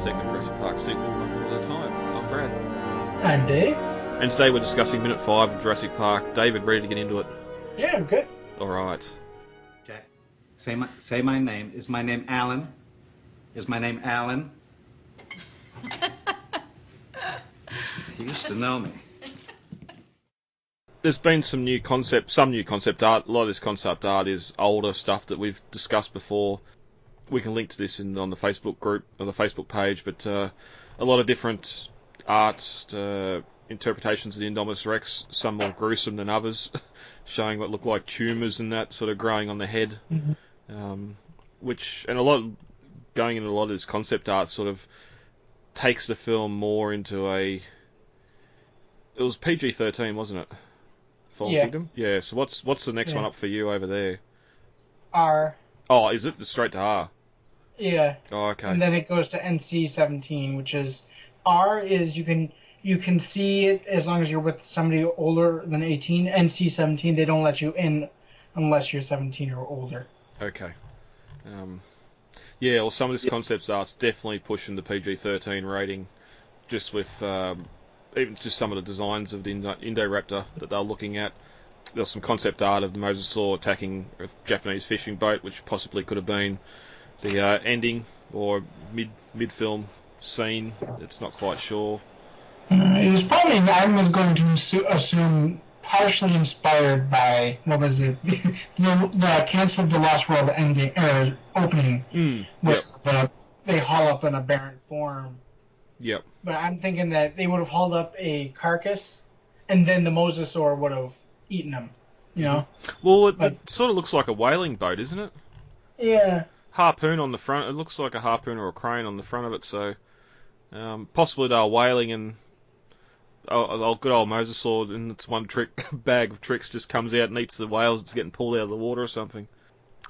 second Jurassic Park sequel, one minute at a time. I'm Brad. I'm Dave. And today we're discussing minute 5 of Jurassic Park. David, ready to get into it? Yeah, I'm good. Alright. Okay. Say my name. Is my name Alan? Is my name Alan? He used to know me. There's been some new concept art. A lot of this concept art is older stuff that we've discussed before. We can link to this on the Facebook group, on the Facebook page, but a lot of different art interpretations of the Indominus Rex, some more gruesome than others, showing what look like tumours and that sort of growing on the head. Mm-hmm. Going into a lot of this concept art sort of takes the film more into it was PG-13, wasn't it? Fallen Kingdom? Yeah, so what's the next one up for you over there? R. Oh, is it? Straight to R? Yeah. Oh, okay. And then it goes to NC-17, which is... R is you can see it as long as you're with somebody older than 18. NC-17, they don't let you in unless you're 17 or older. Okay. Yeah, well, some of this concept art's definitely pushing the PG-13 rating, just with... even just some of the designs of the Indoraptor that they're looking at. There's some concept art of the Mosasaur attacking a Japanese fishing boat, which possibly could have been the ending or mid-film scene. It's not quite sure. It was probably, I was going to assume, partially inspired by, what was it, the Cancel of the Lost World ending, opening, where they haul up an aberrant form. Yep. But I'm thinking that they would have hauled up a carcass, and then the Mosasaur would have eaten them, you know? Well, it sort of looks like a whaling boat, isn't it? Yeah. Harpoon on the front. It looks like a harpoon or a crane on the front of it, so... possibly they were whaling and... good old Mosasaur in its one bag of tricks just comes out and eats the whales that's getting pulled out of the water or something.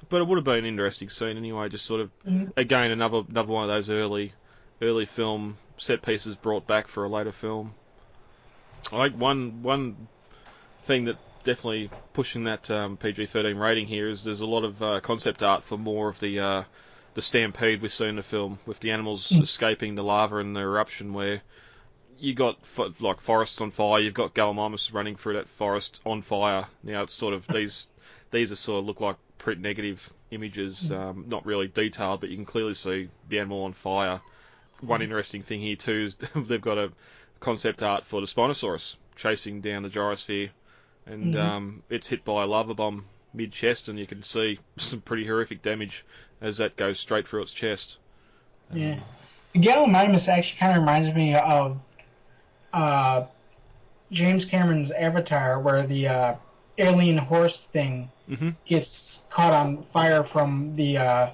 But it would have been an interesting scene anyway, just sort of, again, another one of those early film set pieces brought back for a later film. I think one thing that definitely pushing that PG-13 rating here is there's a lot of concept art for more of the stampede we see in the film, with the animals escaping the lava and the eruption, where you got like forests on fire, you've got Gallimimus running through that forest on fire. Now it's sort of these are sort of look like print negative images, not really detailed, but you can clearly see the animal on fire. One interesting thing here too is they've got a concept art for the Spinosaurus chasing down the gyrosphere, and it's hit by a lava bomb mid-chest, and you can see some pretty horrific damage as that goes straight through its chest. Yeah. Gallimimus actually kind of reminds me of James Cameron's Avatar, where the alien horse thing gets caught on fire from the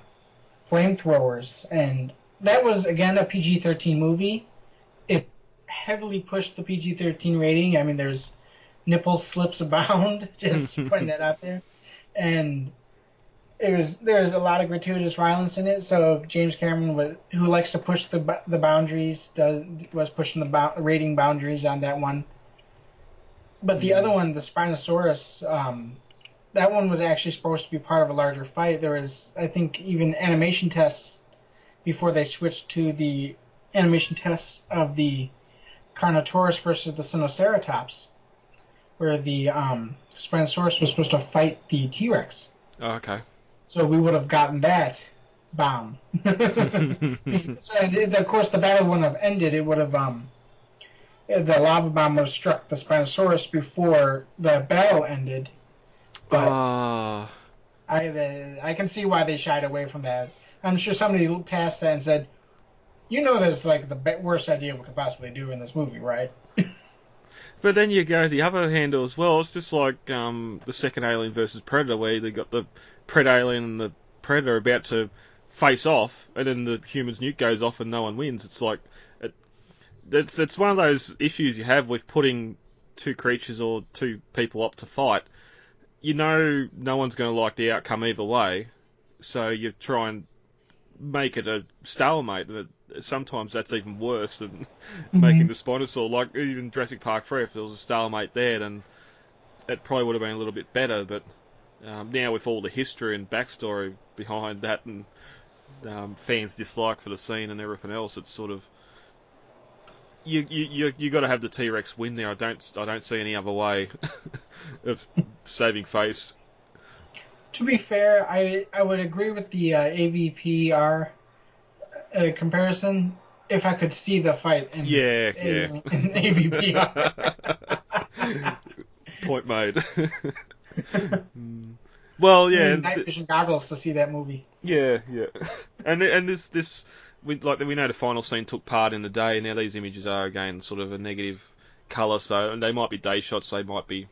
flamethrowers, and that was, again, a PG-13 movie. It heavily pushed the PG-13 rating. I mean, there's nipple slips abound, just putting that out there. And there's a lot of gratuitous violence in it, so James Cameron, who likes to push the boundaries, was pushing the rating boundaries on that one. But the other one, the Spinosaurus, that one was actually supposed to be part of a larger fight. There was, I think, even animation tests before they switched to the animation tests of the Carnotaurus versus the Sinoceratops, where the Spinosaurus was supposed to fight the T-Rex. Oh, okay. So we would have gotten that bomb. So, of course, the battle wouldn't have ended. It would have, the lava bomb would have struck the Spinosaurus before the battle ended. But I can see why they shied away from that. I'm sure somebody looked past that and said, that's like the worst idea we could possibly do in this movie, right? But then you go to the other handle as well. It's just like the second Alien versus Predator, where they got the Pred-Alien and the Predator about to face off, and then the human's nuke goes off and no one wins. It's like it's one of those issues you have with putting two creatures or two people up to fight. No one's going to like the outcome either way, so you try and make it a stalemate, and sometimes that's even worse than making the Spinosaur. Like even Jurassic Park 3, if there was a stalemate there, then it probably would have been a little bit better. But now with all the history and backstory behind that, and fans dislike for the scene and everything else. It's sort of you got to have the T-Rex win there. I don't see any other way of saving face. To be fair, I would agree with the AVPR comparison if I could see the fight in AVPR. Point made. Well, yeah. Night vision goggles to see that movie. Yeah. And this we know the final scene took part in the day. Now these images are again sort of a negative colour, so and they might be day shots, they might be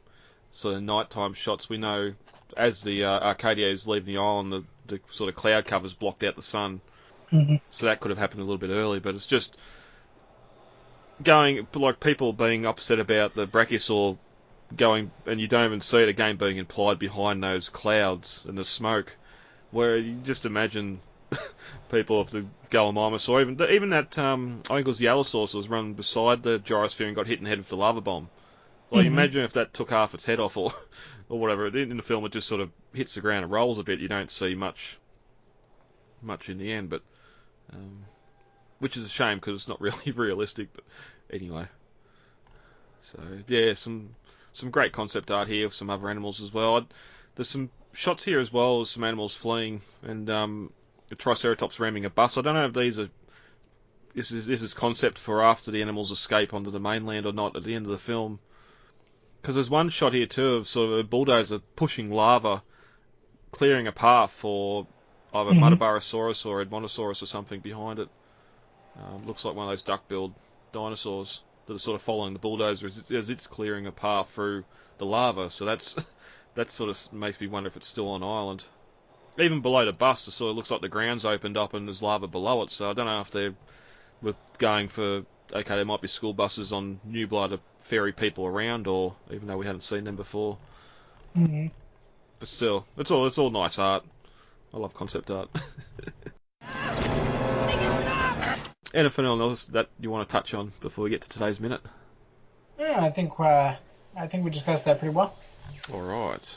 sort of nighttime shots. We know as the Arcadia is leaving the island, the sort of cloud covers blocked out the sun, so that could have happened a little bit early. But it's just going like people being upset about the Brachiosaur going, and you don't even see it again being implied behind those clouds and the smoke, where you just imagine people of the Gallimimus, or even that I think it was the Allosaurus was run beside the gyrosphere and got hit in the head with the lava bomb. Like imagine if that took half its head off or whatever. In the film it just sort of hits the ground and rolls a bit. You don't see much in the end, but which is a shame because it's not really realistic. But anyway, so yeah, some great concept art here of some other animals as well. There's some shots here as well as some animals fleeing and a Triceratops ramming a bus. I don't know if this is concept for after the animals escape onto the mainland or not at the end of the film. Because there's one shot here too of sort of a bulldozer pushing lava, clearing a path for either Metabarosaurus or Edmontosaurus or something behind it. Looks like one of those duck-billed dinosaurs that are sort of following the bulldozer as it's clearing a path through the lava. So that sort of makes me wonder if it's still on island. Even below the bus, it sort of looks like the ground's opened up and there's lava below it. So I don't know if they were going for, okay, there might be school buses on New Blood to ferry people around, or even though we hadn't seen them before. But still, it's all nice art. I love concept art. Anything else that you want to touch on before we get to today's minute? Yeah, I think we discussed that pretty well. All right.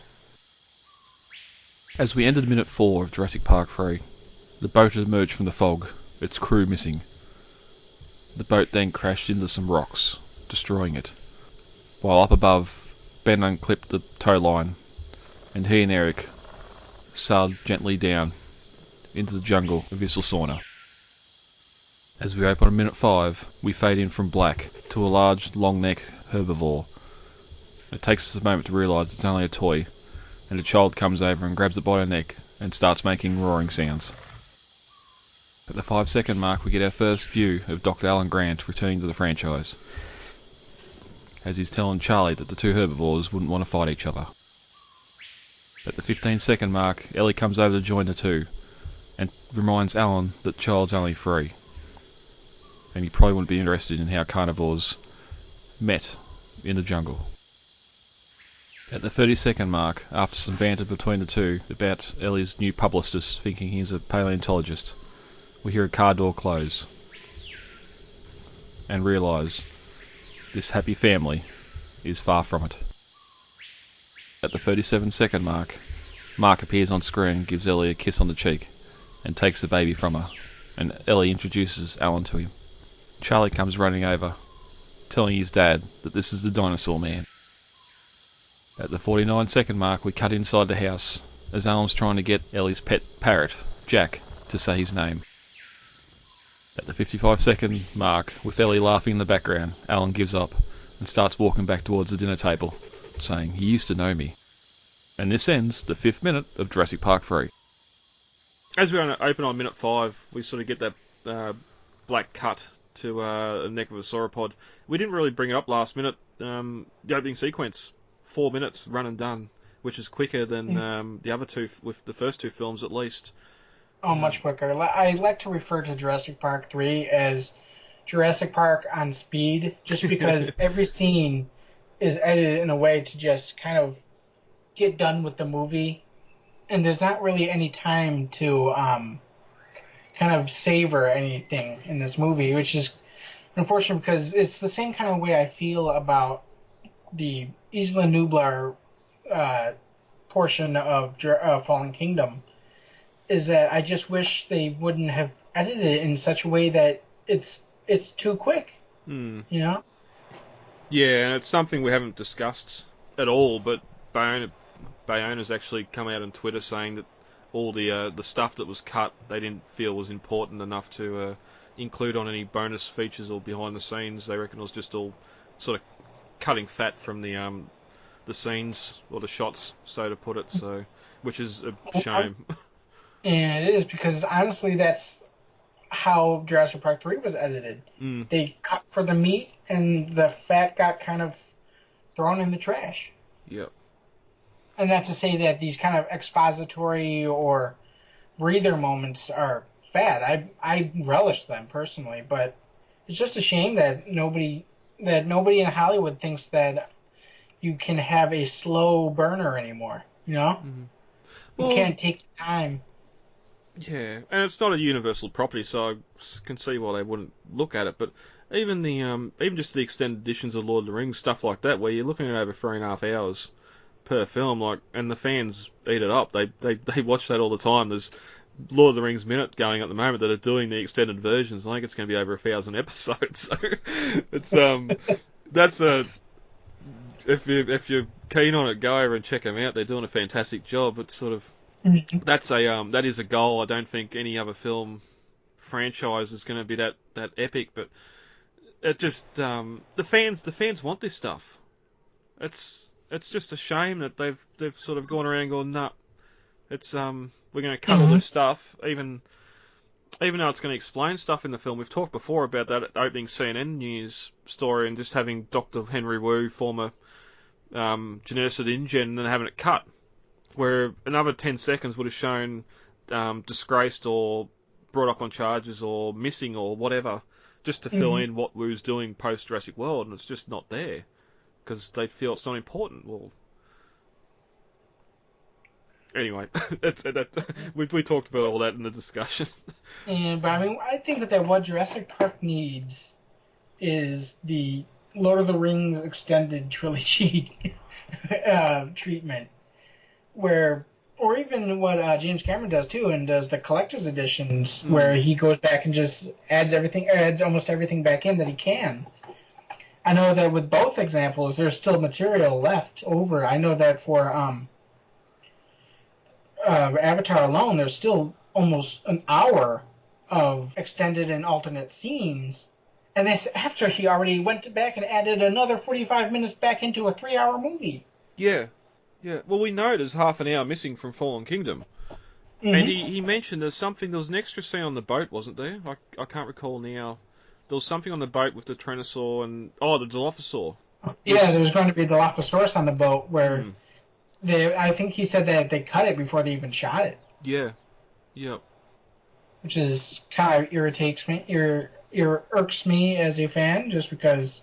As we entered minute 4 of Jurassic Park 3, the boat had emerged from the fog, its crew missing. The boat then crashed into some rocks, destroying it. While up above, Ben unclipped the tow line, and he and Eric sailed gently down into the jungle of Isla. As we open on minute 5, we fade in from black to a large, long-necked herbivore. It takes us a moment to realise it's only a toy, and a child comes over and grabs it by her neck and starts making roaring sounds. At the 5-second mark, we get our first view of Dr. Alan Grant returning to the franchise, as he's telling Charlie that the two herbivores wouldn't want to fight each other. At the 15-second mark, Ellie comes over to join the two, and reminds Alan that Child's only 3, and he probably wouldn't be interested in how carnivores met in the jungle. At the 30-second mark, after some banter between the two about Ellie's new publicist thinking he's a paleontologist, we hear a car door close and realise this happy family is far from it. At the 37-second mark, Mark appears on screen and gives Ellie a kiss on the cheek and takes the baby from her, and Ellie introduces Alan to him. Charlie comes running over, telling his dad that this is the Dinosaur Man. At the 49-second mark, we cut inside the house as Alan's trying to get Ellie's pet parrot, Jack, to say his name. At the 55-second mark, with Ellie laughing in the background, Alan gives up and starts walking back towards the dinner table, saying, "He used to know me." And this ends the 5th minute of Jurassic Park 3. As we open on minute 5, we sort of get that black cut to the neck of a sauropod. We didn't really bring it up last minute. The opening sequence, 4 minutes, run and done, which is quicker than the other two, with the first two films at least. Oh, much quicker. I like to refer to Jurassic Park 3 as Jurassic Park on speed, just because every scene is edited in a way to just kind of get done with the movie, and there's not really any time to kind of savor anything in this movie, which is unfortunate because it's the same kind of way I feel about the Isla Nublar portion of Fallen Kingdom. is that I just wish they wouldn't have edited it in such a way that it's too quick. You know? Yeah, and it's something we haven't discussed at all, but Bayona's actually come out on Twitter saying that all the stuff that was cut they didn't feel was important enough to include on any bonus features or behind the scenes. They reckon it was just all sort of cutting fat from the scenes or the shots, so to put it. So, which is a shame. And it is, because honestly, that's how Jurassic Park 3 was edited. They cut for the meat, and the fat got kind of thrown in the trash. Yep. And not to say that these kind of expository or breather moments are bad. I relish them personally, but it's just a shame that nobody in Hollywood thinks that you can have a slow burner anymore. You know, Well, you can't take time. Yeah, and it's not a universal property, so I can see why they wouldn't look at it. But even even just the extended editions of Lord of the Rings, stuff like that, where you're looking at over 3.5 hours per film, and the fans eat it up. They watch that all the time. There's Lord of the Rings Minute going at the moment that are doing the extended versions. I think it's going to be over 1,000 episodes. So it's that's a if you're keen on it, go over and check them out. They're doing a fantastic job. It's sort of that is a goal. I don't think any other film franchise is going to be that epic, but it just the fans want this stuff. It's just a shame that they've sort of gone around going, nah, it's we're going to cut all this stuff, even though it's going to explain stuff in the film. We've talked before about that opening CNN news story and just having Dr. Henry Wu, former geneticist at InGen, and then having it cut, where another 10 seconds would have shown disgraced or brought up on charges or missing or whatever, just to fill in what Wu's doing post Jurassic World, and it's just not there because they feel it's not important. Well, anyway, we talked about all that in the discussion. Yeah, but I mean, I think that what Jurassic Park needs is the Lord of the Rings extended trilogy treatment, or even what James Cameron does too, and does the collector's editions, where he goes back and just adds almost everything back in that he can. I know that with both examples, there's still material left over. I know that for Avatar alone, there's still almost an hour of extended and alternate scenes, and that's after he already went back and added another 45 minutes back into a 3-hour movie. Yeah. Well, we know there's half an hour missing from Fallen Kingdom. And he mentioned there was an extra scene on the boat, wasn't there? I can't recall now. There was something on the boat with the Tyrannosaur and... Oh, the Dilophosaur. Yeah, there was going to be a Dilophosaurus on the boat where... I think he said that they cut it before they even shot it. Yeah. Yep. Which is kind of irks me as a fan, just because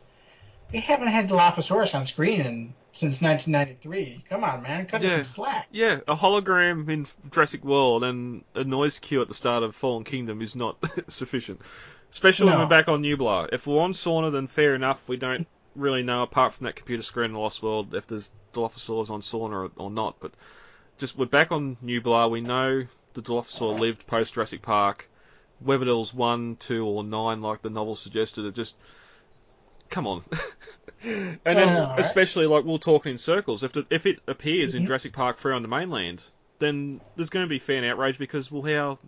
we haven't had Dilophosaurus on screen since 1993. Come on, man, cut us some slack. Yeah, a hologram in Jurassic World and a noise cue at the start of Fallen Kingdom is not sufficient. Especially when we're back on Nublar. If we're on Sauna, then fair enough. We don't really know, apart from that computer screen in Lost World, if there's Dilophosaurs on Sauna or not. But just we're back on Nublar. We know the Dilophosaur lived post Jurassic Park. Whether it was 1, 2, or 9, like the novel suggested, it just... Come on. And then, especially, like, we're talking in circles. If it appears in Jurassic Park 3 on the mainland, then there's going to be fan outrage because, well,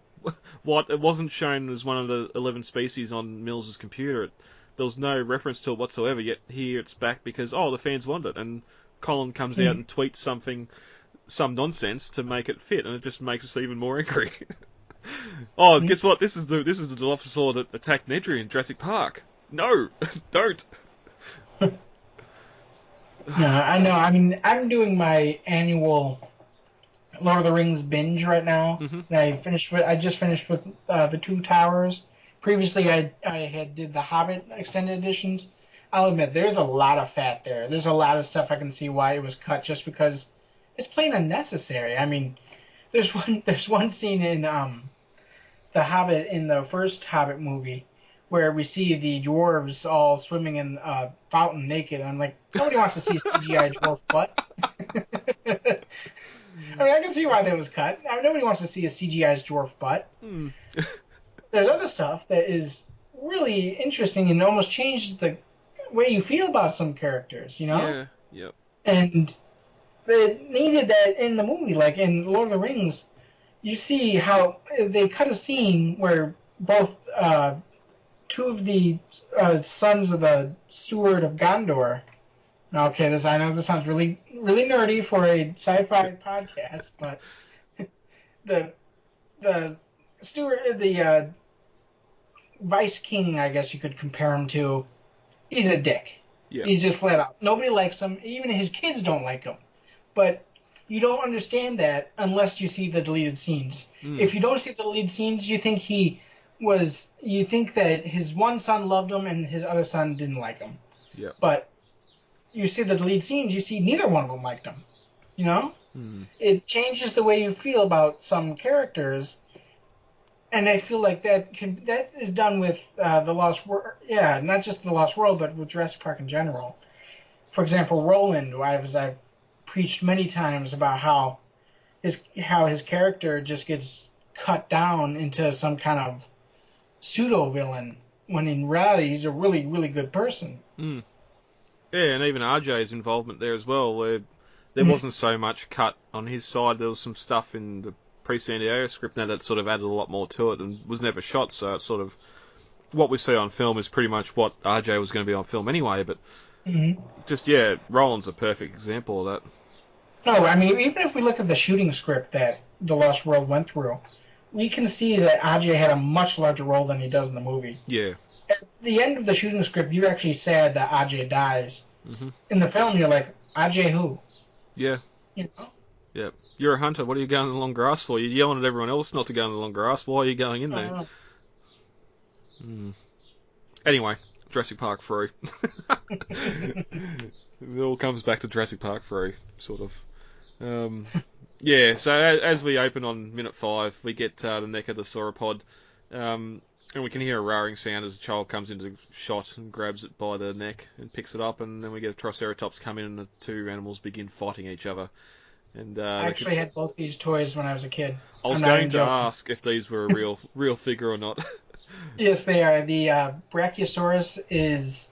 it wasn't shown as one of the 11 species on Mills's computer. There was no reference to it whatsoever, yet here it's back because, the fans want it. And Colin comes out and tweets some nonsense to make it fit, and it just makes us even more angry. Guess what? This is the Dilophosaur that attacked Nedry in Jurassic Park. No, don't. No, I know. I mean, I'm doing my annual Lord of the Rings binge right now. And I just finished with the Two Towers. Previously, I had did the Hobbit extended editions. I'll admit, there's a lot of fat there. There's a lot of stuff I can see why it was cut, just because it's plain unnecessary. I mean, there's one scene in the Hobbit, in the first Hobbit movie, where we see the dwarves all swimming in a fountain naked. I'm like, nobody wants to see a CGI dwarf butt. I mean, I can see why that was cut. I mean, nobody wants to see a CGI dwarf butt. There's other stuff that is really interesting and almost changes the way you feel about some characters, you know? Yeah, yep. And they needed that in the movie. Like in Lord of the Rings, you see how they cut a scene where both two of the sons of the steward of Gondor. Okay, I know this sounds really, really nerdy for a sci-fi podcast, but the steward, the vice king, I guess you could compare him to. He's a dick. Yeah. He's just flat out. Nobody likes him. Even his kids don't like him. But you don't understand that unless you see the deleted scenes. If you don't see the deleted scenes, you think you think that his one son loved him and his other son didn't like him. Yeah. But you see the deleted scenes, you see neither one of them liked him. You know? It changes the way you feel about some characters. And I feel like that is done with the Lost World. Yeah, not just the Lost World, but with Jurassic Park in general. For example, Roland, I've preached many times about how his character just gets cut down into some kind of pseudo villain when in reality he's a really, really good person. Yeah, and even RJ's involvement there as well, where there wasn't so much cut on his side. There was some stuff in the pre-San Diego script now that sort of added a lot more to it and was never shot, so it's sort of what we see on film is pretty much what RJ was going to be on film anyway, but just, yeah, Roland's a perfect example of that. No, I mean, even if we look at the shooting script that The Lost World went through, we can see that RJ had a much larger role than he does in the movie. Yeah. At the end of the shooting script, you're actually sad that RJ dies. In the film, you're like, RJ who? Yeah. You know? Yeah. You're a hunter. What are you going in the long grass for? You're yelling at everyone else not to go in the long grass. Why are you going in there? Anyway, Jurassic Park 3. It all comes back to Jurassic Park 3, sort of. Yeah, so as we open on minute 5, we get the neck of the sauropod, and we can hear a roaring sound as the child comes into shot and grabs it by the neck and picks it up, and then we get a Triceratops come in and the two animals begin fighting each other. And I actually had both these toys when I was a kid. I was going to ask if these were a real figure or not. Yes, they are. The Brachiosaurus is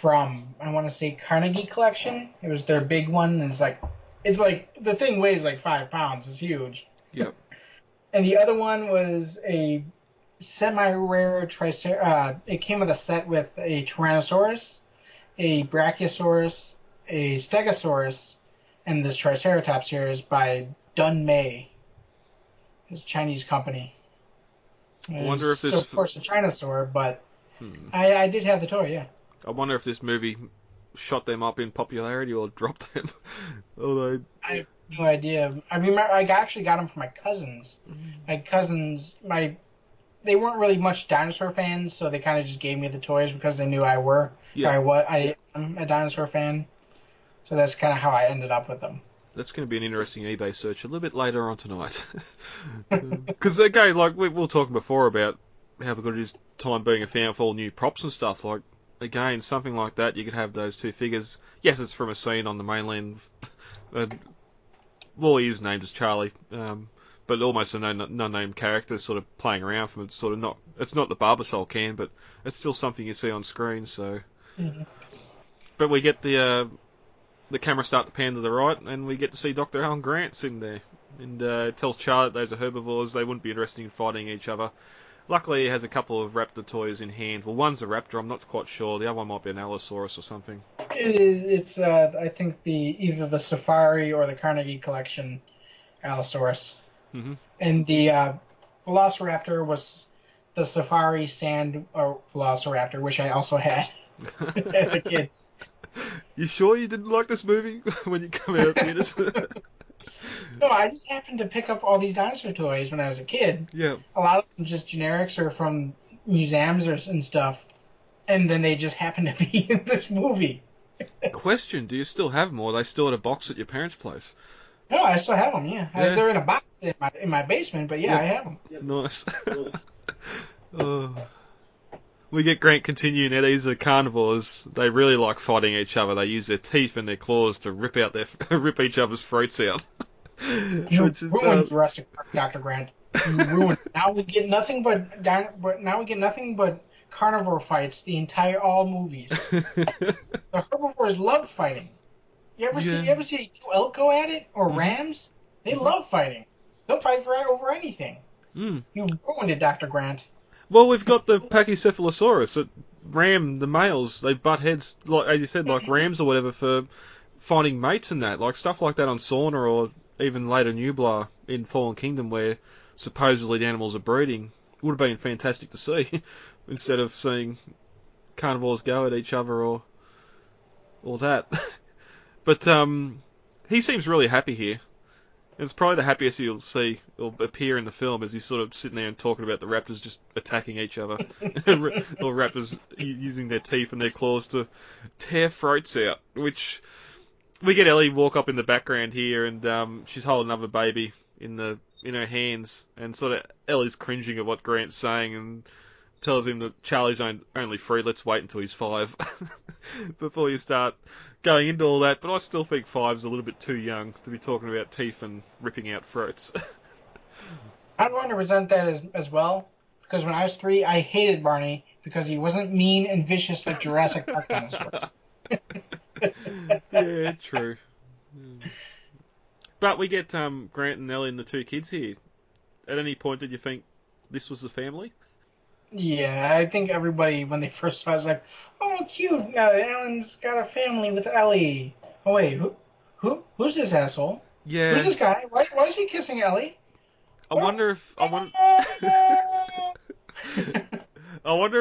from, I want to say, Carnegie Collection. It was their big one, and it's like the thing weighs like 5 pounds. It's huge. Yep. And the other one was a semi-rare it came with a set with a Tyrannosaurus, a Brachiosaurus, a Stegosaurus, and this Triceratops here is by Dun May. It's a Chinese company. I wonder if this... of course, a Chinosaur, but I did have the toy, yeah. I wonder if this movie shot them up in popularity or dropped them. Although... I have no idea. I remember I actually got them from my cousins. My cousins, they weren't really much dinosaur fans, so they kind of just gave me the toys because they knew I am a dinosaur fan. So that's kind of how I ended up with them. That's going to be an interesting eBay search a little bit later on tonight. Because, again, like we were talking before about how good it is time being a fan of all new props and stuff. Like, again, something like that, you could have those two figures. Yes, it's from a scene on the mainland. Well, he is named as Charlie, but almost a no-name character sort of playing around from it. Sort of not. It's not the Barbasol can, but it's still something you see on screen. So, but we get the camera start to pan to the right, and we get to see Dr. Alan Grant sitting there, and it tells Charlie that those are herbivores. They wouldn't be interested in fighting each other. Luckily, he has a couple of Raptor toys in hand. Well, one's a Raptor. I'm not quite sure. The other one might be an Allosaurus or something. It's I think either the Safari or the Carnegie Collection Allosaurus. And the Velociraptor was the Safari Sand or Velociraptor, which I also had as a kid. You sure you didn't like this movie when you come out of theaters? No, I just happened to pick up all these dinosaur toys when I was a kid. Yeah. A lot of them just generics or from museums and stuff. And then they just happen to be in this movie. Question, do you still have them, or are they still in a box at your parents' place? No, I still have them, yeah. They're in a box in my basement, but yeah, I have them. Nice. We get Grant continuing that these are carnivores. They really like fighting each other. They use their teeth and their claws to rip each other's throats out. You ruined Jurassic Park, Dr. Grant. You ruined. Now we get nothing but carnivore fights. All movies. The herbivores love fighting. You ever see two elk go at it or rams? They love fighting. They'll fight over anything. You ruined it, Dr. Grant. Well, we've got the Pachycephalosaurus. The males, they butt heads, like as you said, like rams or whatever, for finding mates and that. Like stuff like that on Sauna or even later Nublar in Fallen Kingdom, where supposedly the animals are breeding. Would have been fantastic to see, instead of seeing carnivores go at each other or that. But he seems really happy here. It's probably the happiest you'll see or appear in the film, as he's sort of sitting there and talking about the raptors just attacking each other. Or raptors using their teeth and their claws to tear throats out. Which, we get Ellie walk up in the background here, and she's holding another baby in her hands, and sort of Ellie's cringing at what Grant's saying, and tells him that Charlie's only 3, let's wait until he's 5 before you start going into all that. But I still think 5's a little bit too young to be talking about teeth and ripping out throats. I'd want to resent that as well, because when I was 3, I hated Barney because he wasn't mean and vicious like Jurassic Park dinosaurs. Yeah, true. But we get Grant and Ellie and the 2 kids here. At any point did you think this was the family? Yeah, I think everybody, when they first saw it, was like, oh, cute, Alan's got a family with Ellie. Oh, wait, who's this asshole? Yeah. Who's this guy? Why is he kissing Ellie? I wonder if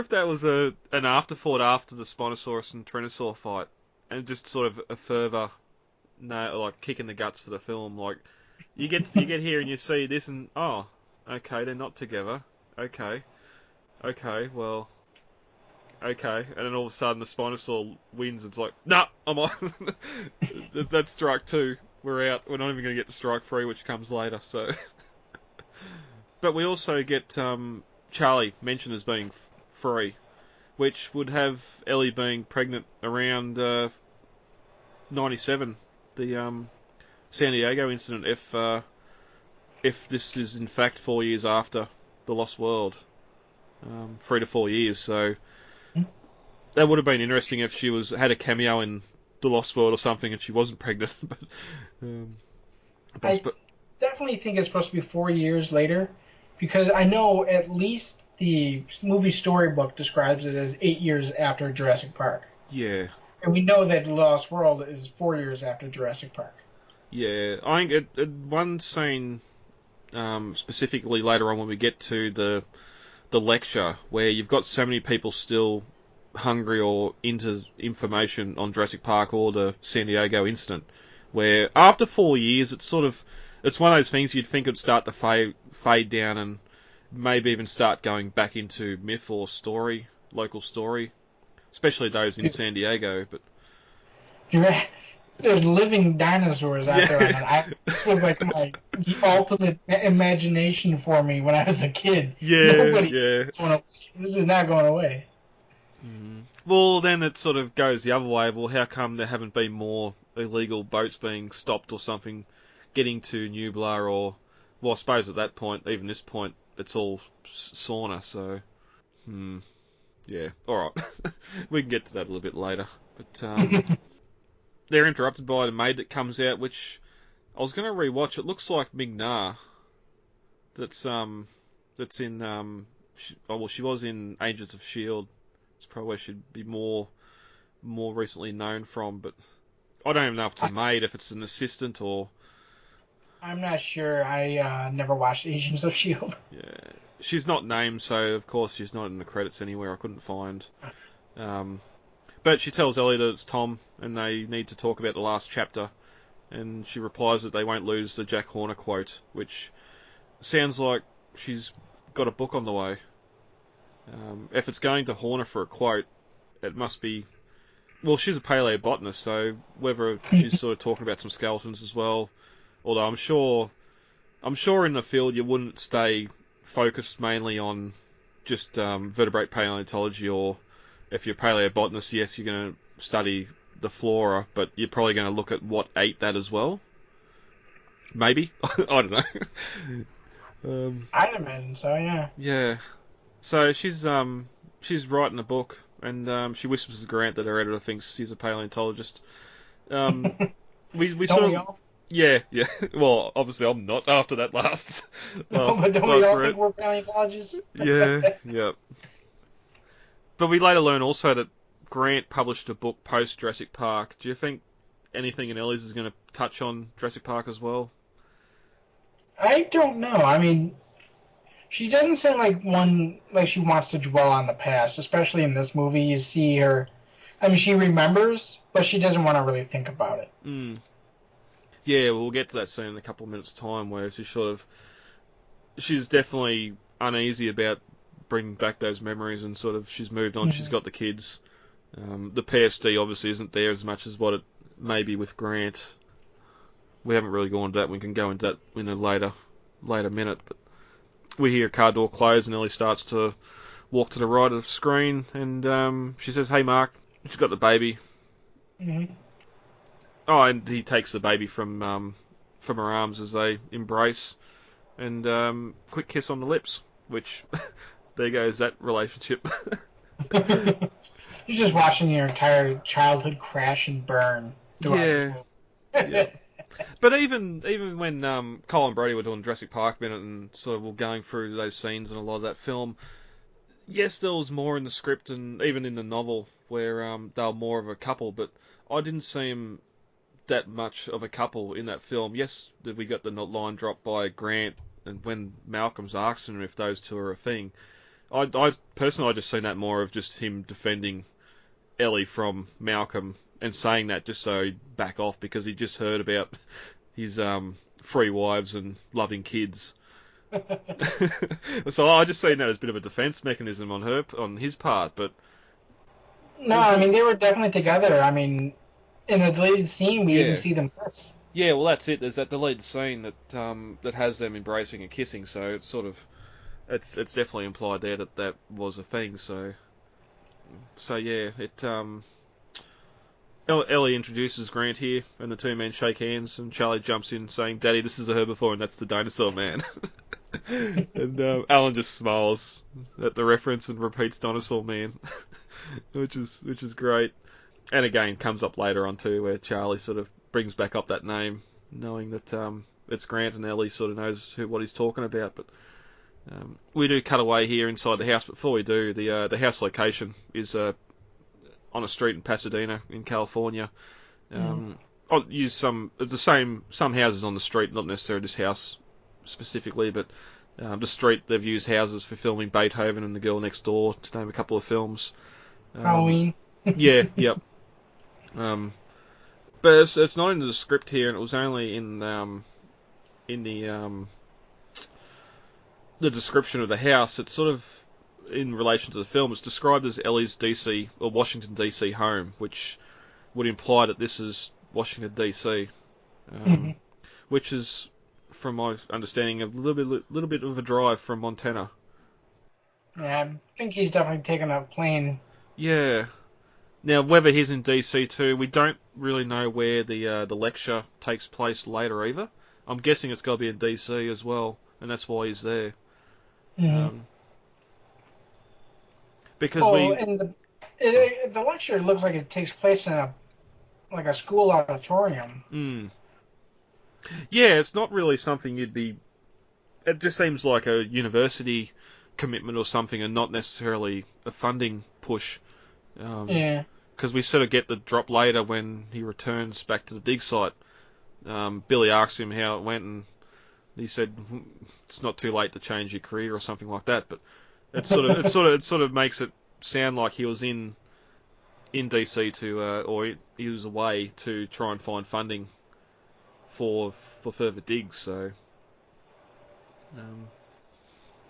that was an afterthought after the Spinosaurus and Tyrannosaur fight, and just sort of a further, like, kick in the guts for the film. Like, you get here and you see this, and oh, okay, they're not together. Okay, well, okay. And then all of a sudden the Spinosaur wins. It's like, nah, I'm on. That's strike 2. We're out. We're not even going to get to strike 3, which comes later. So, but we also get Charlie mentioned as being free, which would have Ellie being pregnant around 97, the San Diego incident. If this is in fact 4 years after the Lost World. 3 to 4 years, so that would have been interesting if she had a cameo in The Lost World or something and she wasn't pregnant. But I definitely think it's supposed to be 4 years later, because I know at least the movie storybook describes it as 8 years after Jurassic Park. Yeah. And we know that The Lost World is 4 years after Jurassic Park. Yeah, I think one scene specifically later on when we get to the lecture, where you've got so many people still hungry or into information on Jurassic Park or the San Diego incident, where after 4 years it's one of those things you'd think would start to fade down and maybe even start going back into myth or story, local story, especially those in San Diego. But there's living dinosaurs out there. This was like the ultimate imagination for me when I was a kid. Yeah. This is not going away. Well, then it sort of goes the other way. Well, how come there haven't been more illegal boats being stopped or something getting to Nublar? Or, well, I suppose at that point, even this point, it's all sauna. So, yeah. All right, we can get to that a little bit later. But they're interrupted by the maid that comes out, which I was going to rewatch. It looks like Ming-Na. That's in she was in Agents of S.H.I.E.L.D. It's probably where she'd be more recently known from, but I don't even know if it's a maid, if it's an assistant or. I'm not sure. I never watched Agents of S.H.I.E.L.D. Yeah, she's not named, so of course she's not in the credits anywhere. I couldn't find. But she tells Ellie that it's Tom, and they need to talk about the last chapter. And she replies that they won't lose the Jack Horner quote, which sounds like she's got a book on the way. If it's going to Horner for a quote, it must be. Well, she's a paleobotanist, so whether she's sort of talking about some skeletons as well. Although I'm sure in the field you wouldn't stay focused mainly on just vertebrate paleontology, or if you're a paleobotanist, yes, you're going to study the flora, but you're probably going to look at what ate that as well. Maybe. I don't know. I'd imagine so, yeah. Yeah. So she's writing a book, and she whispers to Grant that her editor thinks he's a paleontologist. We sort of... all? Yeah. Well, obviously I'm not after that last But don't we all think we're paleontologists? Yeah. But we later learn also that Grant published a book post Jurassic Park. Do you think anything in Ellie's is going to touch on Jurassic Park as well? I don't know. I mean, she doesn't seem like she wants to dwell on the past, especially in this movie. You see her. I mean, she remembers, but she doesn't want to really think about it. Mm. Yeah, we'll get to that scene in a couple of minutes' time, where she's definitely uneasy about bringing back those memories, and sort of she's moved on. Mm-hmm. She's got the kids. The PSD obviously isn't there as much as what it may be with Grant. We haven't really gone into that. We can go into that in a later minute. But we hear a car door close, and Ellie starts to walk to the right of the screen, and she says, "Hey, Mark." She's got the baby. Mm-hmm. Oh, and he takes the baby from her arms as they embrace, and quick kiss on the lips. Which there goes that relationship. You're just watching your entire childhood crash and burn. Yeah. But even when Cole and Brody were doing Jurassic Park Minute and sort of were going through those scenes and a lot of that film, yes, there was more in the script and even in the novel where they were more of a couple, but I didn't see them that much of a couple in that film. Yes, we got the line dropped by Grant, and when Malcolm's asking him if those two are a thing, I personally just seen that more of just him defending Ellie from Malcolm, and saying that just so he'd back off because he just heard about his 3 wives and loving kids. So I just seen that as a bit of a defense mechanism on his part, but no, I mean they were definitely together. I mean, in the deleted scene we even see them kiss. Yeah, well that's it. There's that deleted scene that has them embracing and kissing. So it's sort of it's definitely implied there that was a thing. So yeah, it Ellie introduces Grant here, and the two men shake hands, and Charlie jumps in saying, "Daddy, this is a herbivore, and that's the Dinosaur Man." And Alan just smiles at the reference and repeats Dinosaur Man, which is great. And again, comes up later on too, where Charlie sort of brings back up that name, knowing that it's Grant, and Ellie sort of knows what he's talking about. But we do cut away here inside the house. But before we do, the house location is on a street in Pasadena, in California. I'll use some houses on the street, not necessarily this house specifically, but the street they've used houses for filming Beethoven and The Girl Next Door, to name a couple of films. Halloween. Yeah, yep. But it's not in the script here, and it was only in the description of the house. It's sort of in relation to the film. It's described as Ellie's DC or Washington DC home, which would imply that this is Washington DC, which is, from my understanding, a little bit of a drive from Montana. Yeah, I think he's definitely taken a plane. Yeah. Now, whether he's in DC too, we don't really know where the lecture takes place later either. I'm guessing it's got to be in DC as well, and that's why he's there. Because the lecture looks like it takes place in a school auditorium. Yeah, it's not really something you'd be. It just seems like a university commitment or something, and not necessarily a funding push. Because we sort of get the drop later when he returns back to the dig site. Billy asks him how it went, and he said it's not too late to change your career or something like that. But it sort of makes it sound like he was in DC to, or he was away to try and find funding for further digs. So, and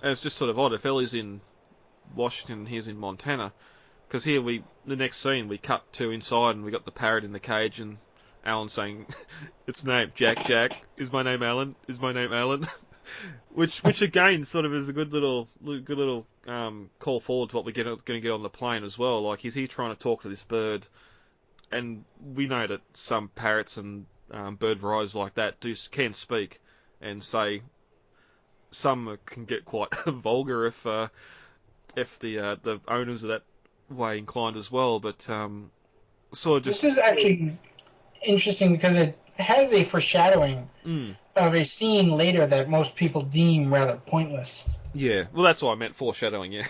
it's just sort of odd if Ellie's in Washington and he's in Montana. Because here the next scene we cut to inside and we got the parrot in the cage and Alan saying, "It's named Jack. Is my name Alan? Is my name Alan?" which again sort of is a good little call forward to what we're going to get on the plane as well. Like, he's here trying to talk to this bird, and we know that some parrots and bird varieties like that can speak, and say some can get quite vulgar if the owners are that way inclined as well. But sort of just this is actually interesting because it has a foreshadowing of a scene later that most people deem rather pointless. Yeah, well, that's what I meant, foreshadowing. Yeah,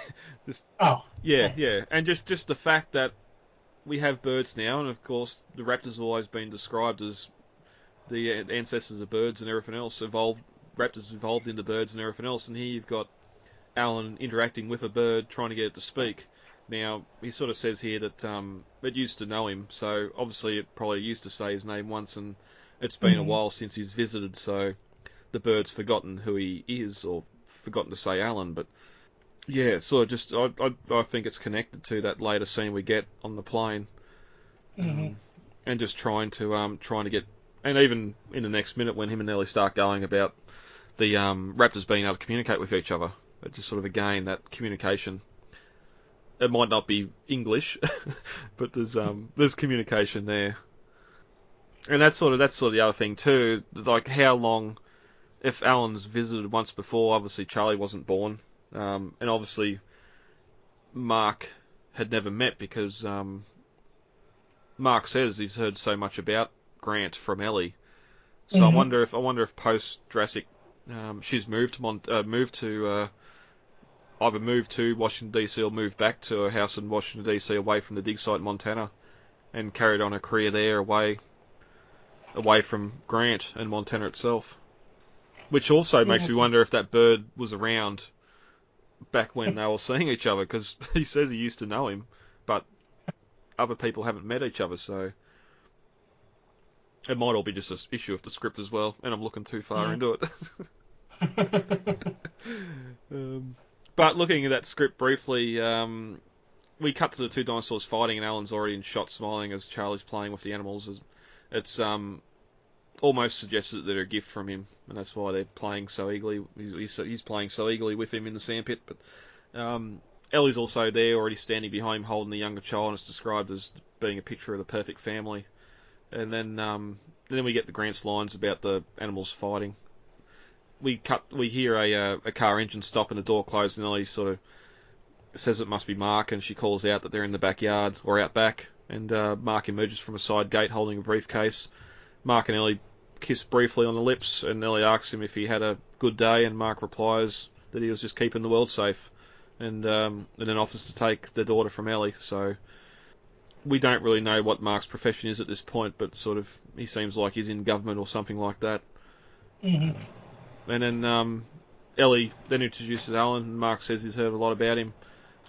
yeah, and just the fact that we have birds now, and of course the raptors have always been described as the ancestors of birds and everything else. Raptors evolved into birds and everything else, and here you've got Alan interacting with a bird, trying to get it to speak. Now, he sort of says here that it used to know him, so obviously it probably used to say his name once, and it's been a while since he's visited, so the bird's forgotten who he is, or forgotten to say Alan. But yeah, sort of just I think it's connected to that later scene we get on the plane, and just trying to get, and even in the next minute when him and Ellie start going about the raptors being able to communicate with each other, it just sort of again that communication. It might not be English, but there's communication there, and that's sort of the other thing too. Like, how long, if Alan's visited once before, obviously Charlie wasn't born, and obviously Mark had never met because Mark says he's heard so much about Grant from Ellie. So I wonder if post Jurassic, she's moved to Washington DC or moved back to her house in Washington DC away from the dig site in Montana, and carried on her career there away from Grant and Montana itself. Which also makes me wonder if that bird was around back when they were seeing each other, because he says he used to know him, but other people haven't met each other, so it might all be just an issue of the script as well, and I'm looking too far into it. But looking at that script briefly, we cut to the two dinosaurs fighting, and Alan's already in shot smiling as Charlie's playing with the animals. It's almost suggests that they're a gift from him, and that's why they're playing so eagerly. He's playing so eagerly with him in the sandpit. But Ellie's also there, already standing behind him, holding the younger child, and it's described as being a picture of the perfect family. And then we get the Grant's lines about the animals fighting. We hear a car engine stop and the door closed, and Ellie sort of says it must be Mark, and she calls out that they're in the backyard or out back, and Mark emerges from a side gate holding a briefcase. Mark and Ellie kiss briefly on the lips, and Ellie asks him if he had a good day, and Mark replies that he was just keeping the world safe, and then offers to take the daughter from Ellie. So we don't really know what Mark's profession is at this point, but sort of he seems like he's in government or something like that. And then Ellie then introduces Alan, and Mark says he's heard a lot about him,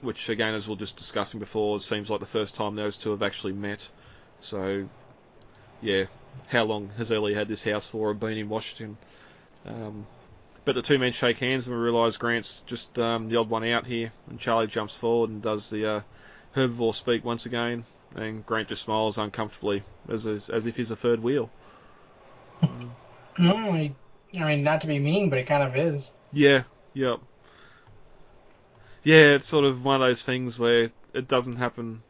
which again, as we were just discussing before, it seems like the first time those two have actually met. So yeah, how long has Ellie had this house for or been in Washington? But the two men shake hands, and we realise Grant's just the odd one out here, and Charlie jumps forward and does the herbivore speak once again, and Grant just smiles uncomfortably as if he's a third wheel. I mean, not to be mean, but it kind of is. Yeah, yep. Yeah, it's sort of one of those things where it doesn't happen.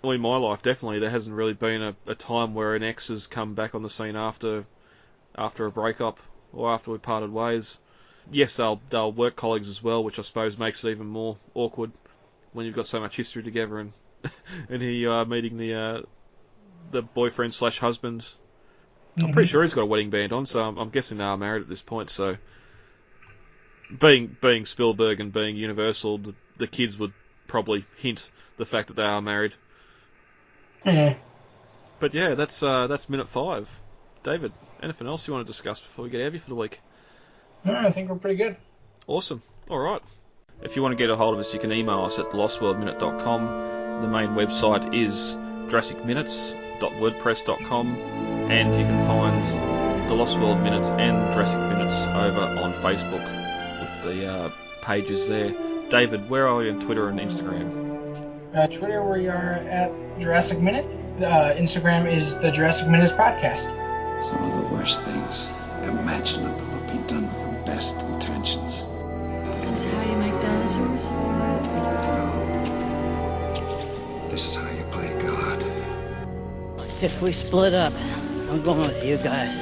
Well, in my life, definitely, there hasn't really been a time where an ex has come back on the scene after a breakup or after we parted ways. Yes, they'll work colleagues as well, which I suppose makes it even more awkward when you've got so much history together, and and he meeting the boyfriend / husband. I'm pretty sure he's got a wedding band on, so I'm guessing they are married at this point. So, being Spielberg and being Universal, the kids would probably hint the fact that they are married. Yeah. But yeah, that's minute 5. David, anything else you want to discuss before we get out of here for the week? No, I think we're pretty good. Awesome. All right. If you want to get a hold of us, you can email us at lostworldminute.com. The main website is JurassicMinutes.wordpress.com, and you can find the Lost World Minutes and Jurassic Minutes over on Facebook with the pages there. David, where are you on Twitter and Instagram? Twitter, we are at Jurassic Minute. Instagram is the Jurassic Minutes Podcast. Some of the worst things imaginable have been done with the best intentions. This is how you make dinosaurs? No. This is how you play God. If we split up, I'm going with you guys.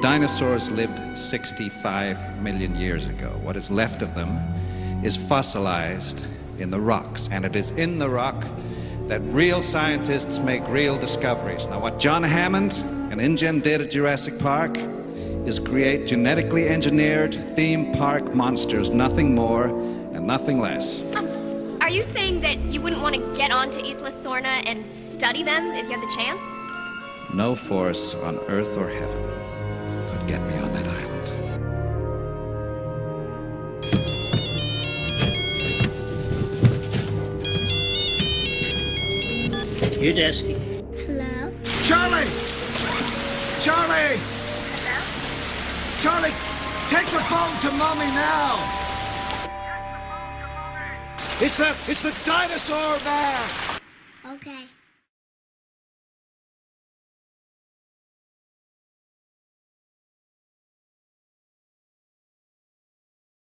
Dinosaurs lived 65 million years ago. What is left of them is fossilized in the rocks, and it is in the rock that real scientists make real discoveries. Now, what John Hammond and InGen did at Jurassic Park is create genetically engineered theme park monsters, nothing more and nothing less. Are you saying that you wouldn't want to get onto Isla Sorna and study them if you had the chance? No force on earth or heaven could get me on that island. Udesky. Hello? Charlie! Charlie! Hello? Charlie, take the phone to Mommy now! It's the dinosaur man! Okay.